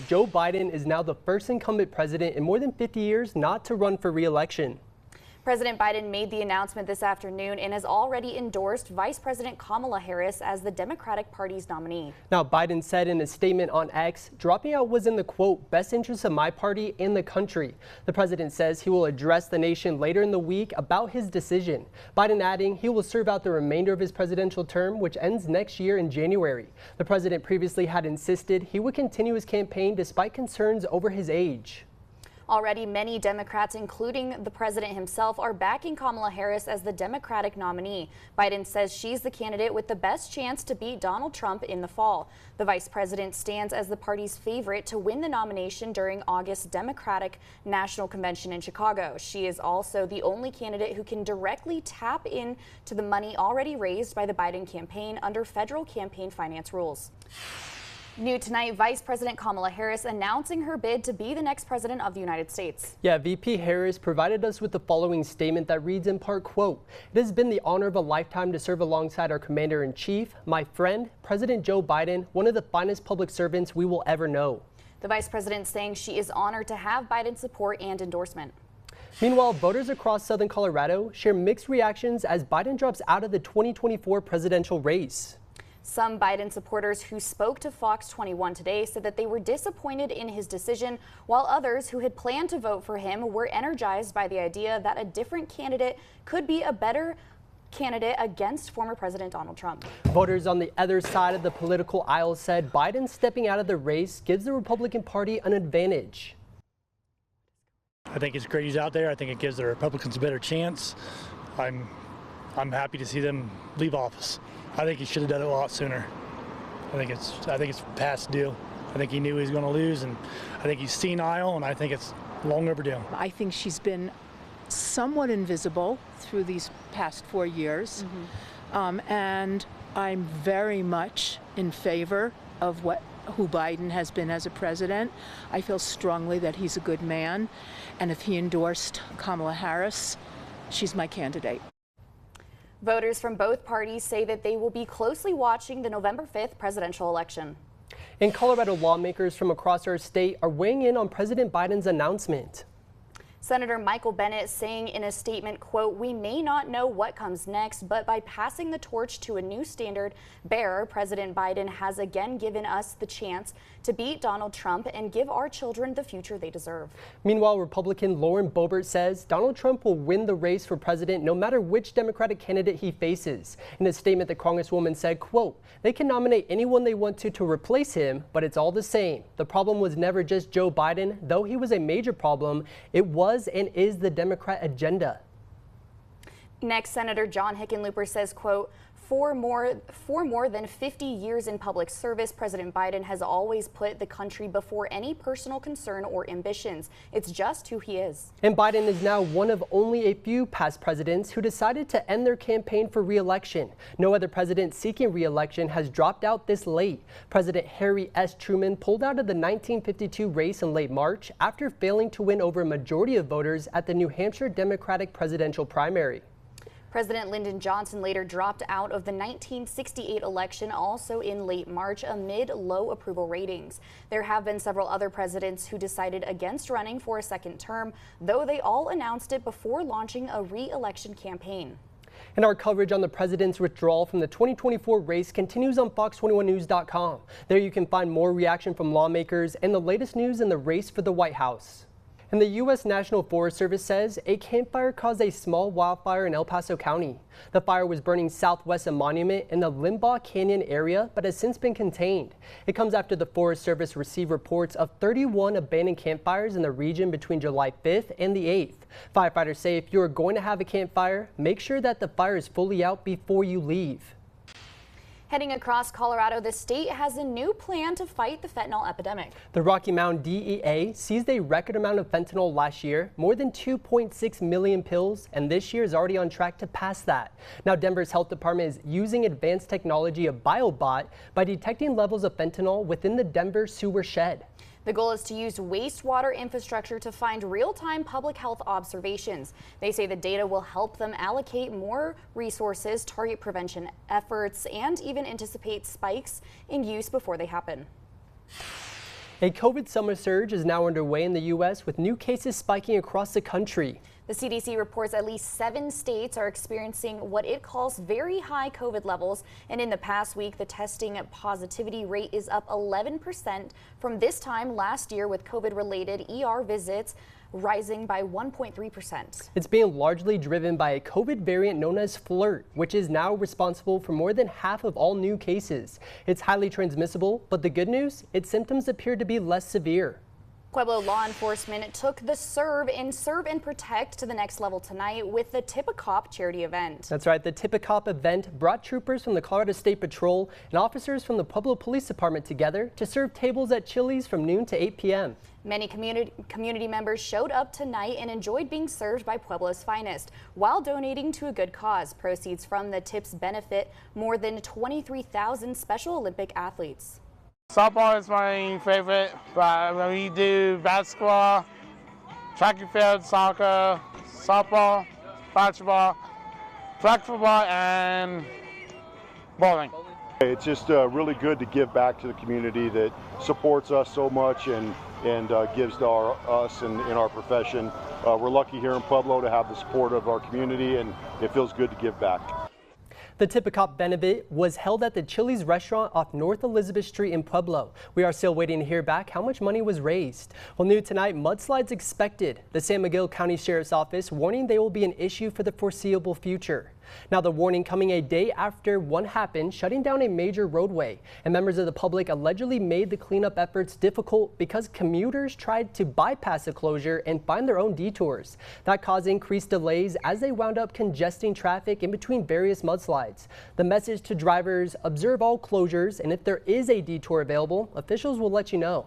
Joe Biden is now the first incumbent president in more than 50 years not to run for re-election. President Biden made the announcement this afternoon and has already endorsed Vice President Kamala Harris as the Democratic Party's nominee. Now, Biden said in a statement on X, dropping out was in the, quote, best interest of my party and the country. The president says he will address the nation later in the week about his decision. Biden adding he will serve out the remainder of his presidential term, which ends next year in January. The president previously had insisted he would continue his campaign despite concerns over his age. Already, many Democrats, including the president himself, are backing Kamala Harris as the Democratic nominee. Biden says she's the candidate with the best chance to beat Donald Trump in the fall. The vice president stands as the party's favorite to win the nomination during August's Democratic National Convention in Chicago. She is also the only candidate who can directly tap into the money already raised by the Biden campaign under federal campaign finance rules. New tonight, Vice President Kamala Harris announcing her bid to be the next president of the United States. Yeah, VP Harris provided us with the following statement that reads in part, quote, "It has been the honor of a lifetime to serve alongside our commander-in-chief, my friend, President Joe Biden, one of the finest public servants we will ever know." The vice president saying she is honored to have Biden's support and endorsement. Meanwhile, voters across southern Colorado share mixed reactions as Biden drops out of the 2024 presidential race. Some Biden supporters who spoke to FOX21 today said that they were disappointed in his decision, while others who had planned to vote for him were energized by the idea that a different candidate could be a better candidate against former President Donald Trump. Voters on the other side of the political aisle said Biden stepping out of the race gives the Republican Party an advantage. I think it's great he's out there. I think it gives the Republicans a better chance. I'm happy to see them leave office. I think he should have done it a lot sooner. I think it's past due. I think he knew he was going to lose, and I think he's senile, and I think it's long overdue. I think she's been somewhat invisible through these past 4 years, and I'm very much in favor of who Biden has been as a president. I feel strongly that he's a good man, and if he endorsed Kamala Harris, she's my candidate. Voters from both parties say that they will be closely watching the November 5th presidential election. And Colorado lawmakers from across our state are weighing in on President Biden's announcement. Senator Michael Bennet saying in a statement, quote, "We may not know what comes next, but by passing the torch to a new standard bearer, President Biden has again given us the chance to beat Donald Trump and give our children the future they deserve." Meanwhile, Republican Lauren Boebert says Donald Trump will win the race for president no matter which Democratic candidate he faces. In a statement, the Congresswoman said, quote, "They can nominate anyone they want to replace him, but it's all the same. The problem was never just Joe Biden, though he was a major problem. It was and is the Democrat agenda." Next, Senator John Hickenlooper says, quote, For more than 50 years in public service, President Biden has always put the country before any personal concern or ambitions. It's just who he is." And Biden is now one of only a few past presidents who decided to end their campaign for re-election. No other president seeking re-election has dropped out this late. President Harry S. Truman pulled out of the 1952 race in late March after failing to win over a majority of voters at the New Hampshire Democratic presidential primary. President Lyndon Johnson later dropped out of the 1968 election, also in late March, amid low approval ratings. There have been several other presidents who decided against running for a second term, though they all announced it before launching a re-election campaign. And our coverage on the president's withdrawal from the 2024 race continues on FOX21News.com. There you can find more reaction from lawmakers and the latest news in the race for the White House. And the U.S. National Forest Service says a campfire caused a small wildfire in El Paso County. The fire was burning southwest of Monument in the Limbaugh Canyon area, but has since been contained. It comes after the Forest Service received reports of 31 abandoned campfires in the region between July 5th and the 8th. Firefighters say if you are going to have a campfire, make sure that the fire is fully out before you leave. Heading across Colorado, the state has a new plan to fight the fentanyl epidemic. The Rocky Mountain DEA seized a record amount of fentanyl last year, more than 2.6 million pills, and this year is already on track to pass that. Now, Denver's health department is using advanced technology of BioBot by detecting levels of fentanyl within the Denver sewer shed. The goal is to use wastewater infrastructure to find real-time public health observations. They say the data will help them allocate more resources, target prevention efforts, and even anticipate spikes in use before they happen. A COVID summer surge is now underway in the U.S. with new cases spiking across the country. The CDC reports at least 7 states are experiencing what it calls very high COVID levels. And in the past week, the testing positivity rate is up 11% from this time last year, with COVID-related ER visits rising by 1.3%. It's being largely driven by a COVID variant known as FLIRT, which is now responsible for more than half of all new cases. It's highly transmissible, but the good news, its symptoms appear to be less severe. Pueblo law enforcement took the Serve and Protect to the next level tonight with the Tip a Cop charity event. That's right. The Tip a Cop event brought troopers from the Colorado State Patrol and officers from the Pueblo Police Department together to serve tables at Chili's from noon to 8 p.m. Many community members showed up tonight and enjoyed being served by Pueblo's finest while donating to a good cause. Proceeds from the tips benefit more than 23,000 Special Olympic athletes. Softball is my favorite, but we do basketball, track and field, soccer, softball, basketball, flag football, and bowling. It's just really good to give back to the community that supports us so much and gives to us in our profession. We're lucky here in Pueblo to have the support of our community, and it feels good to give back. The Tip a Cop benefit was held at the Chili's restaurant off North Elizabeth Street in Pueblo. We are still waiting to hear back how much money was raised. Well, new tonight, mudslides expected. The San Miguel County Sheriff's Office warning they will be an issue for the foreseeable future. Now, the warning coming a day after one happened, shutting down a major roadway, and members of the public allegedly made the cleanup efforts difficult because commuters tried to bypass the closure and find their own detours. That caused increased delays as they wound up congesting traffic in between various mudslides. The message to drivers: observe all closures, and if there is a detour available, officials will let you know.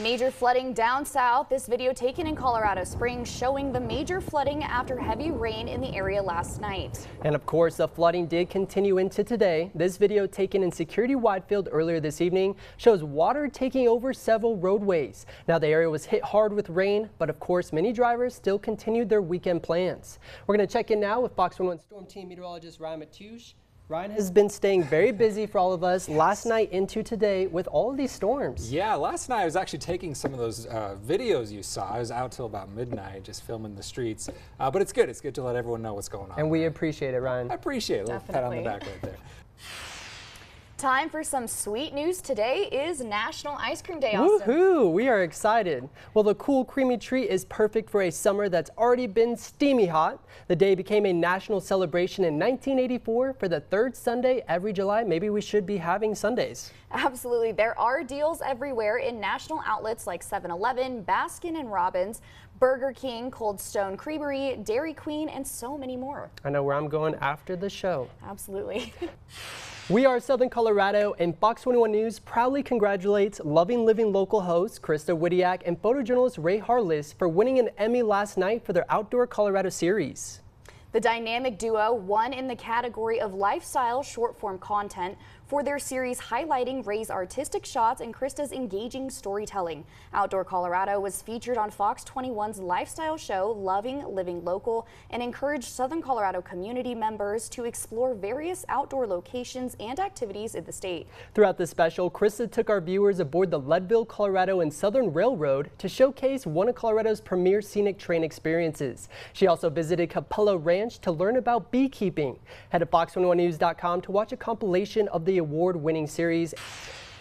Major flooding down south. This video taken in Colorado Springs showing the major flooding after heavy rain in the area last night. And of course, the flooding did continue into today. This video taken in Security Widefield earlier this evening shows water taking over several roadways. Now, the area was hit hard with rain, but of course, many drivers still continued their weekend plans. We're going to check in now with FOX21 Storm Team meteorologist Ryan Matouche. Ryan has been staying very busy for all of us last night into today with all of these storms. Yeah, last night I was actually taking some of those videos you saw. I was out till about midnight just filming the streets. But it's good. It's good to let everyone know what's going on. And we appreciate it, Ryan. I appreciate it. A little pat on the back right there. Time for some sweet news. Today is National Ice Cream Day, Austin. Woohoo! We are excited. Well, the cool, creamy treat is perfect for a summer that's already been steamy hot. The day became a national celebration in 1984 for the third Sunday every July. Maybe we should be having Sundays. Absolutely. There are deals everywhere in national outlets like 7-Eleven, Baskin and Robbins, Burger King, Cold Stone Creamery, Dairy Queen, and so many more. I know where I'm going after the show. Absolutely. We are Southern Colorado, and FOX21 News proudly congratulates Loving Living local host Krista Widiak and photojournalist Ray Harless for winning an Emmy last night for their Outdoor Colorado series. The dynamic duo won in the category of lifestyle short-form content for their series highlighting Ray's artistic shots and Krista's engaging storytelling. Outdoor Colorado was featured on FOX21's lifestyle show Loving Living Local and encouraged Southern Colorado community members to explore various outdoor locations and activities in the state. Throughout the special, Krista took our viewers aboard the Leadville, Colorado and Southern Railroad to showcase one of Colorado's premier scenic train experiences. She also visited Capella Ranch to learn about beekeeping. Head to FOX21News.com to watch a compilation of the award-winning series.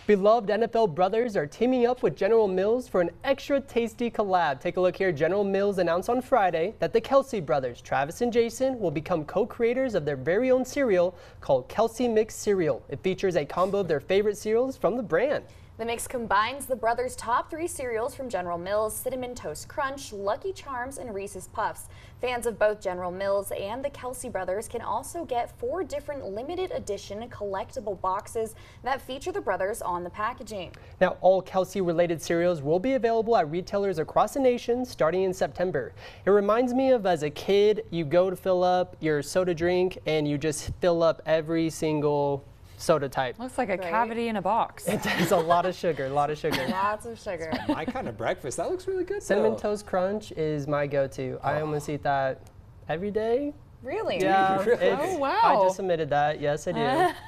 Beloved NFL brothers are teaming up with General Mills for an extra tasty collab. Take a look here. General Mills announced on Friday that the Kelsey brothers, Travis and Jason, will become co-creators of their very own cereal called Kelsey Mix Cereal. It features a combo of their favorite cereals from the brand. The mix combines the brothers' top 3 cereals from General Mills: Cinnamon Toast Crunch, Lucky Charms, and Reese's Puffs. Fans of both General Mills and the Kelsey brothers can also get 4 different limited edition collectible boxes that feature the brothers on the packaging. Now, all Kelsey-related cereals will be available at retailers across the nation starting in September. It reminds me of as a kid, you go to fill up your soda drink and you just fill up every single soda type. Looks like a cavity in a box. It has a lot of sugar, Lots of sugar. My kind of breakfast. That looks really good. Cinnamon though. Toast Crunch is my go-to. I almost eat that every day. Really? Yeah. Really? Oh, wow. I just admitted that. Yes, I do.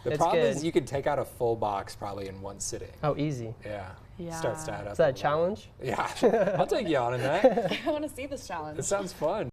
The it's problem good. is you can take out a full box probably in one sitting. Oh, easy. Yeah. starts to add up. Is that a challenge? Yeah, I'll take you on in that. I want to see this challenge. It sounds fun.